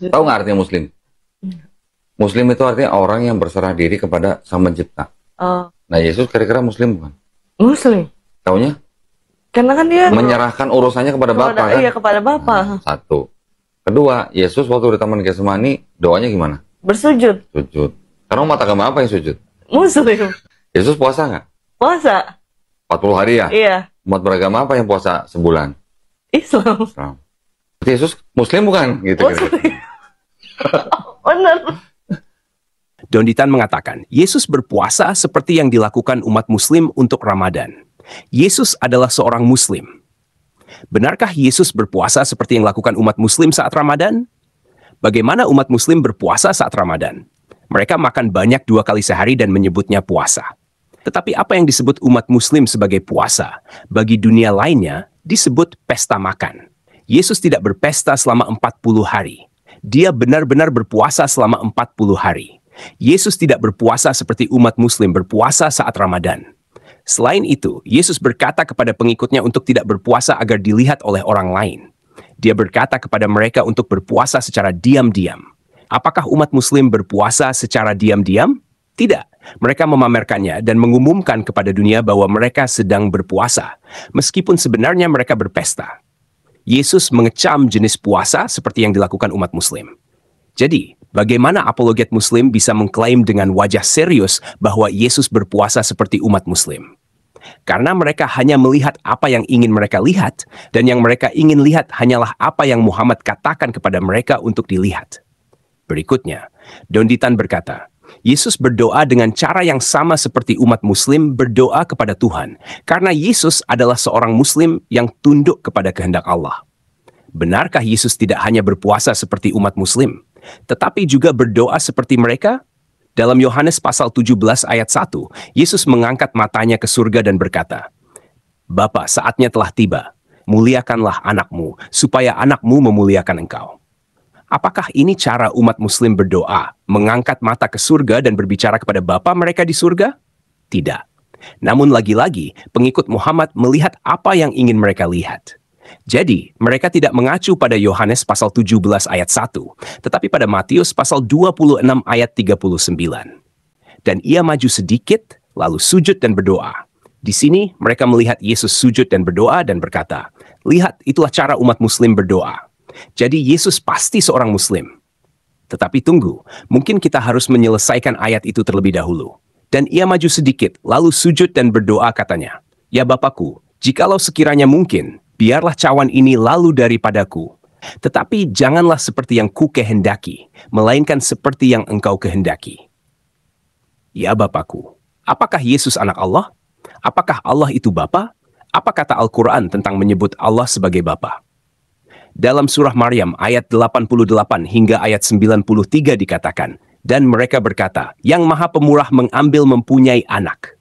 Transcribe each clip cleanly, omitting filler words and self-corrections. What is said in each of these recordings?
Tahu nggak artinya Muslim? Muslim itu artinya orang yang berserah diri kepada Sang Pencipta. Oh, Nah, Yesus kira-kira Muslim bukan? Muslim. Taunya? Karena kan dia Menyerahkan urusannya kepada Bapa kan? Iya, kepada Bapa. Nah, satu. Kedua, Yesus waktu di Taman Getsemani doanya gimana? Bersujud. Sujud. Karena umat agama apa yang sujud? Muslim. Yesus puasa nggak? Puasa. 40 hari ya? Iya. Umat beragama apa yang puasa sebulan? Islam. Islam. Yesus Muslim bukan? Gitu Muslim. kira-kira. Benar. Don Ditan mengatakan, Yesus berpuasa seperti yang dilakukan umat Muslim untuk Ramadan. Yesus adalah seorang Muslim. Benarkah Yesus berpuasa seperti yang dilakukan umat Muslim saat Ramadan? Bagaimana umat Muslim berpuasa saat Ramadan? Mereka makan banyak 2 kali sehari dan menyebutnya puasa. Tetapi apa yang disebut umat Muslim sebagai puasa, bagi dunia lainnya disebut pesta makan. Yesus tidak berpesta selama 40 hari. Dia benar-benar berpuasa selama 40 hari. Yesus tidak berpuasa seperti umat Muslim berpuasa saat Ramadan. Selain itu, Yesus berkata kepada pengikutnya untuk tidak berpuasa agar dilihat oleh orang lain. Dia berkata kepada mereka untuk berpuasa secara diam-diam. Apakah umat Muslim berpuasa secara diam-diam? Tidak. Mereka memamerkannya dan mengumumkan kepada dunia bahwa mereka sedang berpuasa, meskipun sebenarnya mereka berpesta. Yesus mengecam jenis puasa seperti yang dilakukan umat Muslim. Jadi, bagaimana apologet Muslim bisa mengklaim dengan wajah serius bahwa Yesus berpuasa seperti umat Muslim? Karena mereka hanya melihat apa yang ingin mereka lihat, dan yang mereka ingin lihat hanyalah apa yang Muhammad katakan kepada mereka untuk dilihat. Berikutnya, Don Ditan berkata, Yesus berdoa dengan cara yang sama seperti umat Muslim berdoa kepada Tuhan, karena Yesus adalah seorang Muslim yang tunduk kepada kehendak Allah. Benarkah Yesus tidak hanya berpuasa seperti umat Muslim, tetapi juga berdoa seperti mereka? Dalam Yohanes pasal 17 ayat 1, Yesus mengangkat matanya ke surga dan berkata, Bapa, saatnya telah tiba, muliakanlah anakmu, supaya anakmu memuliakan engkau. Apakah ini cara umat Muslim berdoa, mengangkat mata ke surga dan berbicara kepada Bapa mereka di surga? Tidak. Namun lagi-lagi, pengikut Muhammad melihat apa yang ingin mereka lihat. Jadi, mereka tidak mengacu pada Yohanes pasal 17 ayat 1, tetapi pada Matius pasal 26 ayat 39. Dan ia maju sedikit, lalu sujud dan berdoa. Di sini, mereka melihat Yesus sujud dan berdoa dan berkata, lihat, itulah cara umat Muslim berdoa. Jadi, Yesus pasti seorang Muslim. Tetapi tunggu, mungkin kita harus menyelesaikan ayat itu terlebih dahulu. Dan ia maju sedikit, lalu sujud dan berdoa katanya, Ya Bapakku, jikalau sekiranya mungkin, biarlah cawan ini lalu daripadaku. Tetapi janganlah seperti yang ku kehendaki, melainkan seperti yang engkau kehendaki. Ya Bapakku, apakah Yesus anak Allah? Apakah Allah itu Bapa? Apa kata Al-Quran tentang menyebut Allah sebagai Bapa? Dalam surah Maryam ayat 88 hingga ayat 93 dikatakan, dan mereka berkata, Yang Maha Pemurah mengambil mempunyai anak.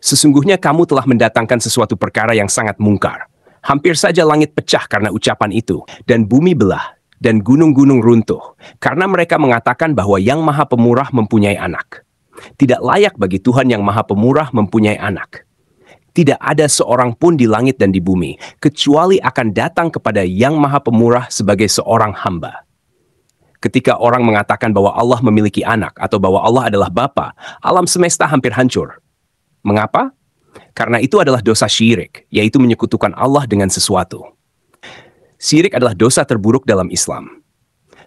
Sesungguhnya kamu telah mendatangkan sesuatu perkara yang sangat mungkar. Hampir saja langit pecah karena ucapan itu, dan bumi belah, dan gunung-gunung runtuh, karena mereka mengatakan bahwa Yang Maha Pemurah mempunyai anak. Tidak layak bagi Tuhan Yang Maha Pemurah mempunyai anak. Tidak ada seorang pun di langit dan di bumi, kecuali akan datang kepada Yang Maha Pemurah sebagai seorang hamba. Ketika orang mengatakan bahwa Allah memiliki anak, atau bahwa Allah adalah Bapa, alam semesta hampir hancur. Mengapa? Karena itu adalah dosa syirik, yaitu menyekutukan Allah dengan sesuatu. Syirik adalah dosa terburuk dalam Islam.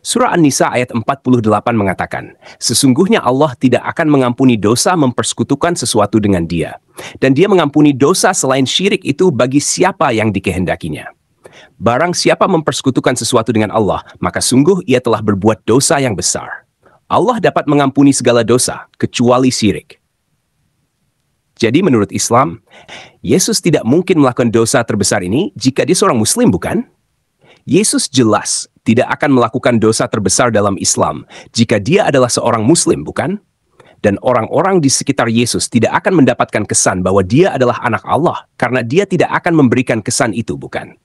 Surah An-Nisa ayat 48 mengatakan, Sesungguhnya Allah tidak akan mengampuni dosa mempersekutukan sesuatu dengan Dia, dan Dia mengampuni dosa selain syirik itu bagi siapa yang dikehendakinya. Barang siapa mempersekutukan sesuatu dengan Allah, maka sungguh ia telah berbuat dosa yang besar. Allah dapat mengampuni segala dosa, kecuali syirik. Jadi menurut Islam, Yesus tidak mungkin melakukan dosa terbesar ini jika dia seorang Muslim, bukan? Yesus jelas tidak akan melakukan dosa terbesar dalam Islam jika dia adalah seorang Muslim, bukan? Dan orang-orang di sekitar Yesus tidak akan mendapatkan kesan bahwa dia adalah anak Allah karena dia tidak akan memberikan kesan itu, bukan?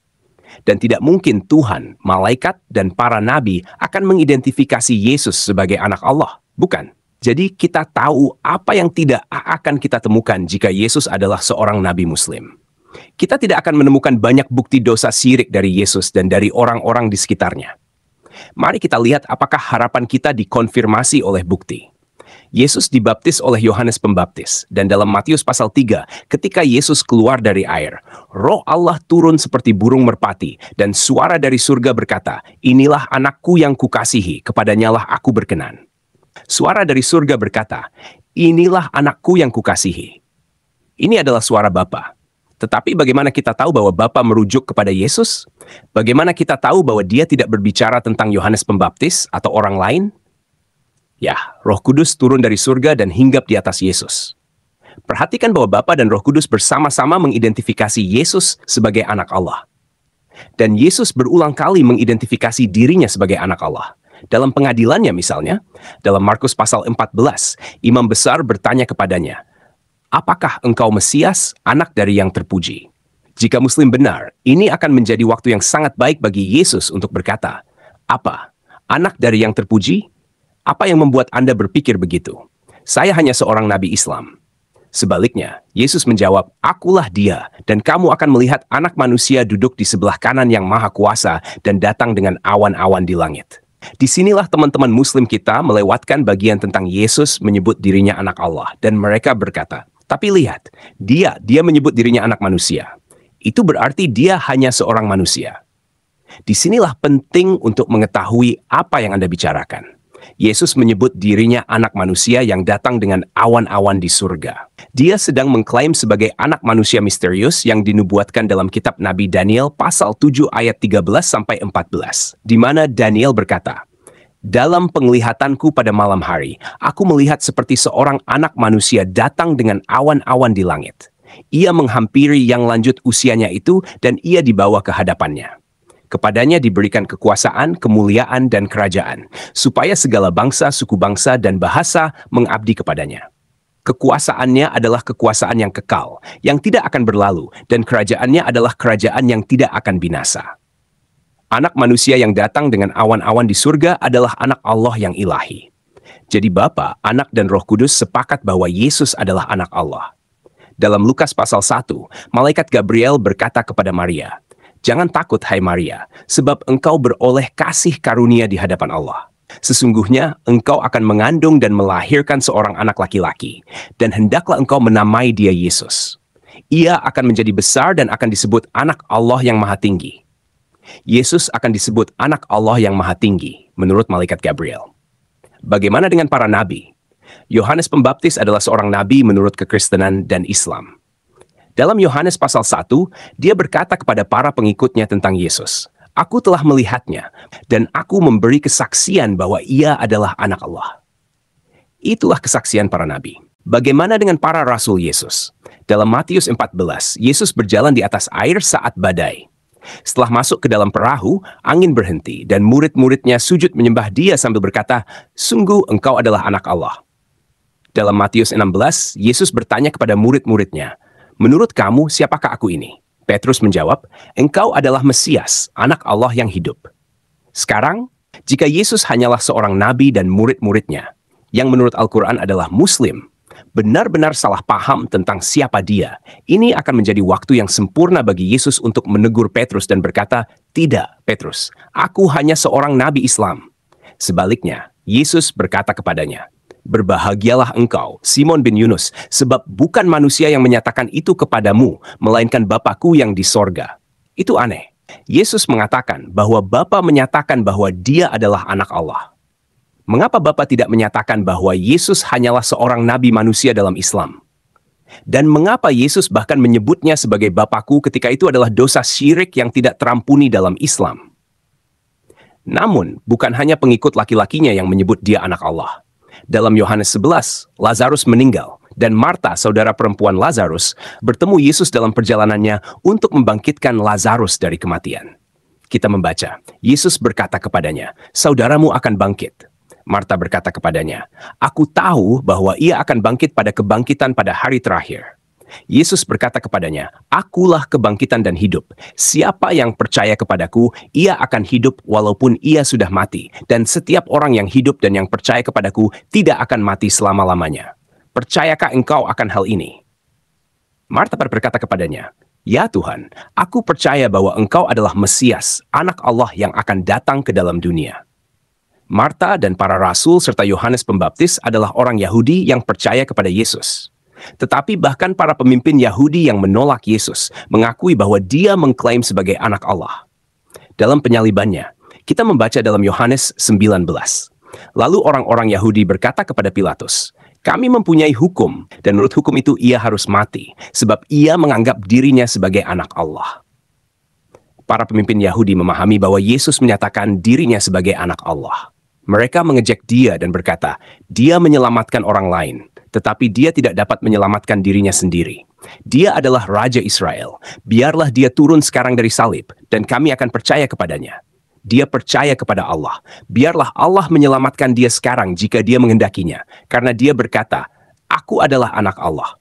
Dan tidak mungkin Tuhan, malaikat, dan para nabi akan mengidentifikasi Yesus sebagai anak Allah, bukan? Jadi kita tahu apa yang tidak akan kita temukan jika Yesus adalah seorang nabi Muslim. Kita tidak akan menemukan banyak bukti dosa syirik dari Yesus dan dari orang-orang di sekitarnya. Mari kita lihat apakah harapan kita dikonfirmasi oleh bukti. Yesus dibaptis oleh Yohanes Pembaptis, dan dalam Matius pasal 3, ketika Yesus keluar dari air, Roh Allah turun seperti burung merpati, dan suara dari surga berkata, "Inilah anakku yang kukasihi, kepadanyalah aku berkenan." Suara dari surga berkata, "Inilah anakku yang kukasihi." Ini adalah suara Bapa. Tetapi bagaimana kita tahu bahwa Bapa merujuk kepada Yesus? Bagaimana kita tahu bahwa dia tidak berbicara tentang Yohanes Pembaptis atau orang lain? Ya, Roh Kudus turun dari surga dan hinggap di atas Yesus. Perhatikan bahwa Bapa dan Roh Kudus bersama-sama mengidentifikasi Yesus sebagai anak Allah. Dan Yesus berulang kali mengidentifikasi dirinya sebagai anak Allah. Dalam pengadilannya misalnya, dalam Markus pasal 14, imam besar bertanya kepadanya, "Apakah engkau Mesias, anak dari yang terpuji?" Jika Muslim benar, ini akan menjadi waktu yang sangat baik bagi Yesus untuk berkata, "Apa? Anak dari yang terpuji? Apa yang membuat Anda berpikir begitu? Saya hanya seorang nabi Islam." Sebaliknya, Yesus menjawab, "Akulah dia, dan kamu akan melihat anak manusia duduk di sebelah kanan yang maha kuasa dan datang dengan awan-awan di langit." Disinilah teman-teman Muslim kita melewatkan bagian tentang Yesus menyebut dirinya anak Allah, dan mereka berkata, "Tapi lihat, dia menyebut dirinya anak manusia. Itu berarti dia hanya seorang manusia." Disinilah penting untuk mengetahui apa yang Anda bicarakan. Yesus menyebut dirinya anak manusia yang datang dengan awan-awan di surga. Dia sedang mengklaim sebagai anak manusia misterius yang dinubuatkan dalam kitab Nabi Daniel pasal 7 ayat 13-14, di mana Daniel berkata, "Dalam penglihatanku pada malam hari, aku melihat seperti seorang anak manusia datang dengan awan-awan di langit. Ia menghampiri yang lanjut usianya itu dan ia dibawa ke hadapannya. Kepadanya diberikan kekuasaan, kemuliaan, dan kerajaan, supaya segala bangsa, suku bangsa, dan bahasa mengabdi kepadanya. Kekuasaannya adalah kekuasaan yang kekal, yang tidak akan berlalu, dan kerajaannya adalah kerajaan yang tidak akan binasa." Anak manusia yang datang dengan awan-awan di surga adalah anak Allah yang ilahi. Jadi Bapa, Anak, dan Roh Kudus sepakat bahwa Yesus adalah anak Allah. Dalam Lukas pasal 1, malaikat Gabriel berkata kepada Maria, "Jangan takut, hai Maria, sebab engkau beroleh kasih karunia di hadapan Allah. Sesungguhnya engkau akan mengandung dan melahirkan seorang anak laki-laki, dan hendaklah engkau menamai dia Yesus. Ia akan menjadi besar dan akan disebut anak Allah yang maha tinggi." Yesus akan disebut anak Allah yang maha tinggi, menurut malaikat Gabriel. Bagaimana dengan para nabi? Yohanes Pembaptis adalah seorang nabi menurut kekristenan dan Islam. Dalam Yohanes pasal 1, dia berkata kepada para pengikutnya tentang Yesus, "Aku telah melihatnya, dan aku memberi kesaksian bahwa ia adalah anak Allah." Itulah kesaksian para nabi. Bagaimana dengan para rasul Yesus? Dalam Matius 14, Yesus berjalan di atas air saat badai. Setelah masuk ke dalam perahu, angin berhenti, dan murid-muridnya sujud menyembah dia sambil berkata, "Sungguh engkau adalah anak Allah." Dalam Matius 16, Yesus bertanya kepada murid-muridnya, "Menurut kamu, siapakah aku ini?" Petrus menjawab, "Engkau adalah Mesias, anak Allah yang hidup." Sekarang, jika Yesus hanyalah seorang nabi dan murid-muridnya, yang menurut Al-Quran adalah Muslim, benar-benar salah paham tentang siapa dia, ini akan menjadi waktu yang sempurna bagi Yesus untuk menegur Petrus dan berkata, "Tidak, Petrus, aku hanya seorang nabi Islam." Sebaliknya, Yesus berkata kepadanya, "Berbahagialah engkau, Simon bin Yunus, sebab bukan manusia yang menyatakan itu kepadamu, melainkan Bapa-Ku yang di sorga." Itu aneh. Yesus mengatakan bahwa Bapa menyatakan bahwa dia adalah anak Allah. Mengapa Bapa tidak menyatakan bahwa Yesus hanyalah seorang nabi manusia dalam Islam? Dan mengapa Yesus bahkan menyebutnya sebagai Bapa-Ku ketika itu adalah dosa syirik yang tidak terampuni dalam Islam? Namun, bukan hanya pengikut laki-lakinya yang menyebut dia anak Allah. Dalam Yohanes 11, Lazarus meninggal, dan Marta, saudara perempuan Lazarus, bertemu Yesus dalam perjalanannya untuk membangkitkan Lazarus dari kematian. Kita membaca, Yesus berkata kepadanya, "Saudaramu akan bangkit." Marta berkata kepadanya, "Aku tahu bahwa ia akan bangkit pada kebangkitan pada hari terakhir." Yesus berkata kepadanya, "Akulah kebangkitan dan hidup. Siapa yang percaya kepadaku, ia akan hidup walaupun ia sudah mati. Dan setiap orang yang hidup dan yang percaya kepadaku tidak akan mati selama-lamanya. Percayakah engkau akan hal ini?" Marta berkata kepadanya, "Ya Tuhan, aku percaya bahwa engkau adalah Mesias, anak Allah yang akan datang ke dalam dunia." Marta dan para rasul serta Yohanes Pembaptis adalah orang Yahudi yang percaya kepada Yesus. Tetapi bahkan para pemimpin Yahudi yang menolak Yesus mengakui bahwa dia mengklaim sebagai anak Allah. Dalam penyalibannya, kita membaca dalam Yohanes 19. Lalu orang-orang Yahudi berkata kepada Pilatus, "Kami mempunyai hukum, dan menurut hukum itu ia harus mati, sebab ia menganggap dirinya sebagai anak Allah." Para pemimpin Yahudi memahami bahwa Yesus menyatakan dirinya sebagai anak Allah. Mereka mengejek dia dan berkata, dia menyelamatkan orang lain, tetapi dia tidak dapat menyelamatkan dirinya sendiri. Dia adalah Raja Israel. Biarlah dia turun sekarang dari salib, dan kami akan percaya kepadanya. Dia percaya kepada Allah. Biarlah Allah menyelamatkan dia sekarang jika dia menghendakinya, karena dia berkata, "Aku adalah anak Allah."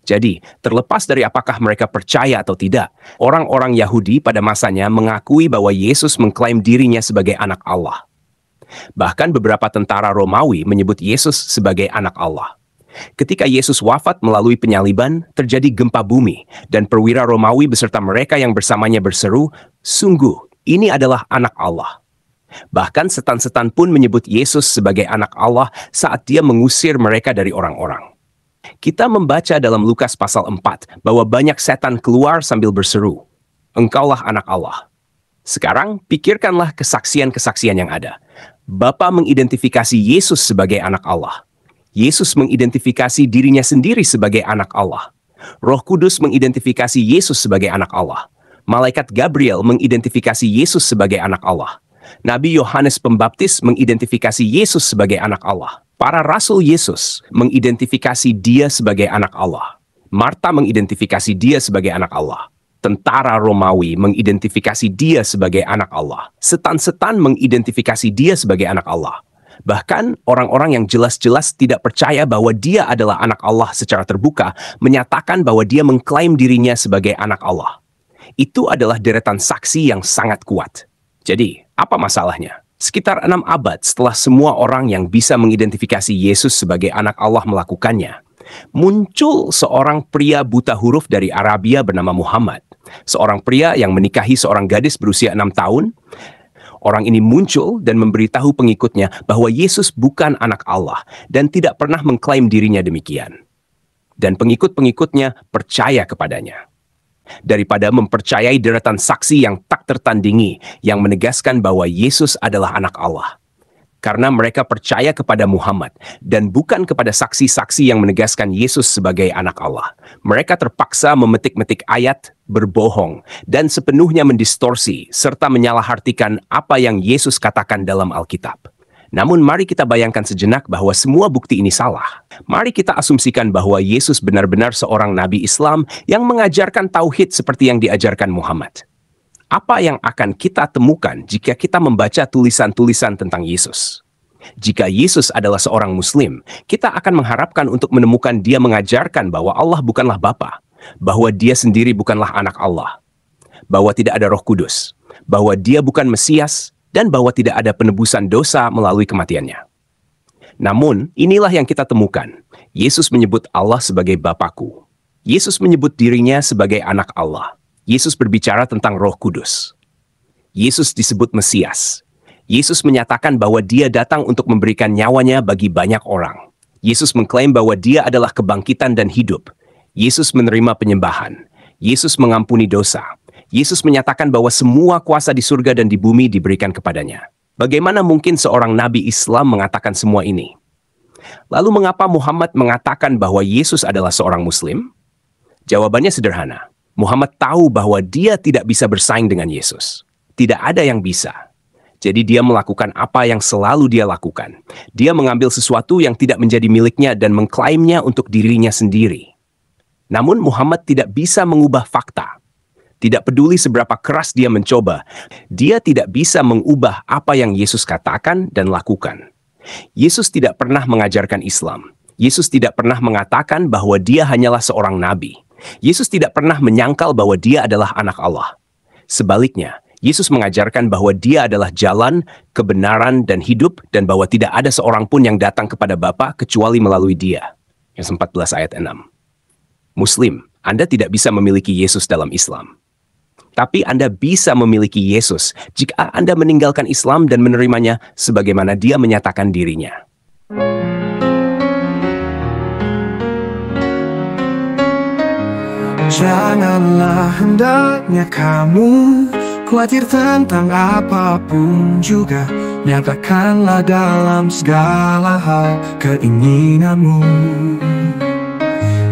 Jadi, terlepas dari apakah mereka percaya atau tidak, orang-orang Yahudi pada masanya mengakui bahwa Yesus mengklaim dirinya sebagai anak Allah. Bahkan beberapa tentara Romawi menyebut Yesus sebagai anak Allah. Ketika Yesus wafat melalui penyaliban, terjadi gempa bumi, dan perwira Romawi beserta mereka yang bersamanya berseru, "Sungguh, ini adalah anak Allah." Bahkan setan-setan pun menyebut Yesus sebagai anak Allah saat dia mengusir mereka dari orang-orang. Kita membaca dalam Lukas pasal 4 bahwa banyak setan keluar sambil berseru, "Engkaulah anak Allah." Sekarang, pikirkanlah kesaksian-kesaksian yang ada. Bapa mengidentifikasi Yesus sebagai anak Allah. Yesus mengidentifikasi dirinya sendiri sebagai anak Allah. Roh Kudus mengidentifikasi Yesus sebagai anak Allah. Malaikat Gabriel mengidentifikasi Yesus sebagai anak Allah. Nabi Yohanes Pembaptis mengidentifikasi Yesus sebagai anak Allah. Para rasul Yesus mengidentifikasi dia sebagai anak Allah. Marta mengidentifikasi dia sebagai anak Allah. Tentara Romawi mengidentifikasi dia sebagai anak Allah. Setan-setan mengidentifikasi dia sebagai anak Allah. Bahkan orang-orang yang jelas-jelas tidak percaya bahwa dia adalah anak Allah secara terbuka menyatakan bahwa dia mengklaim dirinya sebagai anak Allah. Itu adalah deretan saksi yang sangat kuat. Jadi, apa masalahnya? Sekitar 6 abad setelah semua orang yang bisa mengidentifikasi Yesus sebagai anak Allah melakukannya, muncul seorang pria buta huruf dari Arabia bernama Muhammad. Seorang pria yang menikahi seorang gadis berusia 6 tahun. Orang ini muncul dan memberitahu pengikutnya bahwa Yesus bukan anak Allah dan tidak pernah mengklaim dirinya demikian. Dan pengikut-pengikutnya percaya kepadanya. Daripada mempercayai deretan saksi yang tak tertandingi yang menegaskan bahwa Yesus adalah anak Allah. Karena mereka percaya kepada Muhammad dan bukan kepada saksi-saksi yang menegaskan Yesus sebagai anak Allah. Mereka terpaksa memetik-metik ayat, berbohong, dan sepenuhnya mendistorsi serta menyalahartikan apa yang Yesus katakan dalam Alkitab. Namun mari kita bayangkan sejenak bahwa semua bukti ini salah. Mari kita asumsikan bahwa Yesus benar-benar seorang nabi Islam yang mengajarkan tauhid seperti yang diajarkan Muhammad. Apa yang akan kita temukan jika kita membaca tulisan-tulisan tentang Yesus? Jika Yesus adalah seorang Muslim, kita akan mengharapkan untuk menemukan dia mengajarkan bahwa Allah bukanlah Bapa, bahwa dia sendiri bukanlah anak Allah, bahwa tidak ada Roh Kudus, bahwa dia bukan Mesias, dan bahwa tidak ada penebusan dosa melalui kematiannya. Namun, inilah yang kita temukan. Yesus menyebut Allah sebagai Bapakku. Yesus menyebut dirinya sebagai anak Allah. Yesus berbicara tentang Roh Kudus. Yesus disebut Mesias. Yesus menyatakan bahwa dia datang untuk memberikan nyawanya bagi banyak orang. Yesus mengklaim bahwa dia adalah kebangkitan dan hidup. Yesus menerima penyembahan. Yesus mengampuni dosa. Yesus menyatakan bahwa semua kuasa di surga dan di bumi diberikan kepadanya. Bagaimana mungkin seorang nabi Islam mengatakan semua ini? Lalu mengapa Muhammad mengatakan bahwa Yesus adalah seorang Muslim? Jawabannya sederhana. Muhammad tahu bahwa dia tidak bisa bersaing dengan Yesus. Tidak ada yang bisa. Jadi dia melakukan apa yang selalu dia lakukan. Dia mengambil sesuatu yang tidak menjadi miliknya dan mengklaimnya untuk dirinya sendiri. Namun Muhammad tidak bisa mengubah fakta. Tidak peduli seberapa keras dia mencoba, dia tidak bisa mengubah apa yang Yesus katakan dan lakukan. Yesus tidak pernah mengajarkan Islam. Yesus tidak pernah mengatakan bahwa dia hanyalah seorang nabi. Yesus tidak pernah menyangkal bahwa dia adalah anak Allah. Sebaliknya, Yesus mengajarkan bahwa dia adalah jalan, kebenaran, dan hidup, dan bahwa tidak ada seorang pun yang datang kepada Bapa kecuali melalui dia. Yang 14 ayat 6. Muslim, Anda tidak bisa memiliki Yesus dalam Islam. Tapi Anda bisa memiliki Yesus jika Anda meninggalkan Islam dan menerimanya sebagaimana Dia menyatakan dirinya. Janganlah hendaknya kamu khawatir tentang apapun juga. Nyatakanlah dalam segala hal keinginanmu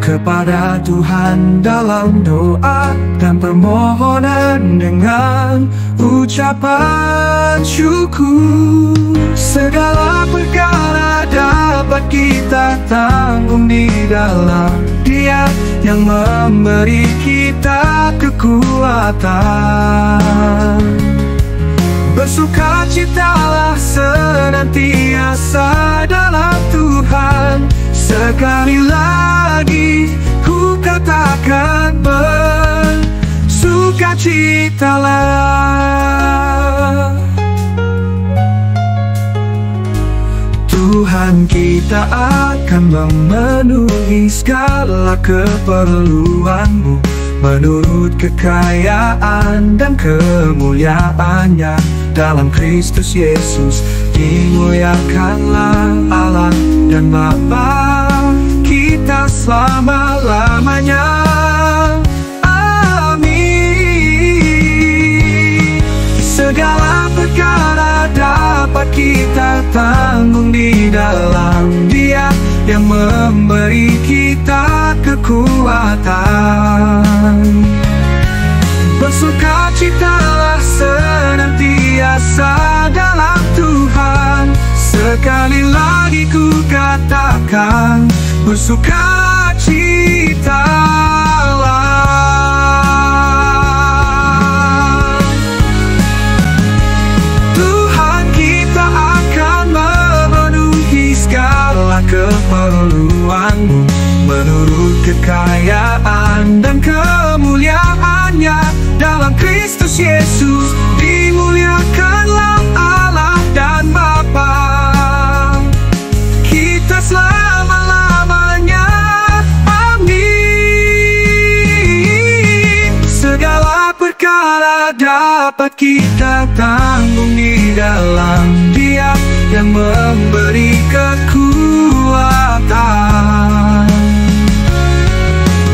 kepada Tuhan dalam doa dan permohonan dengan ucapan syukur. Segala perkara dapat kita tanggung di dalam Dia yang memberi kita kekuatan. Bersukacitalah senantiasa dalam Tuhan. Sekali lagi ku katakan bersukacitalah. Tuhan kita akan memenuhi segala keperluanmu menurut kekayaan dan kemuliaannya dalam Kristus Yesus. Dimuliakanlah Allah dan Bapa kita selama-lamanya. Amin. Segala perkara dapat kita tanggung di dalam Dia yang memberi kita kekuatan. Bersukacitalah senantiasa dalam Tuhan. Sekali lagi ku katakan bersukacitalah. Tuhan kita akan memenuhi segala keperluanmu menurut kekayaan dan kemuliaannya dalam Kristus Yesus. Dimuliakanlah Allah dan Bapa kita selama-lamanya. Amin. Segala perkara dapat kita tanggung di dalam Dia yang memberi kekuatan.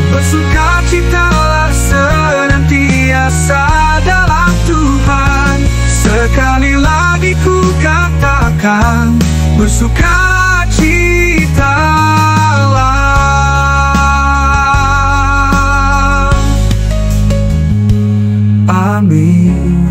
Bersukacitalah senantiasa dalam Tuhan. Sekali lagi ku katakan bersukacitalah. Amin.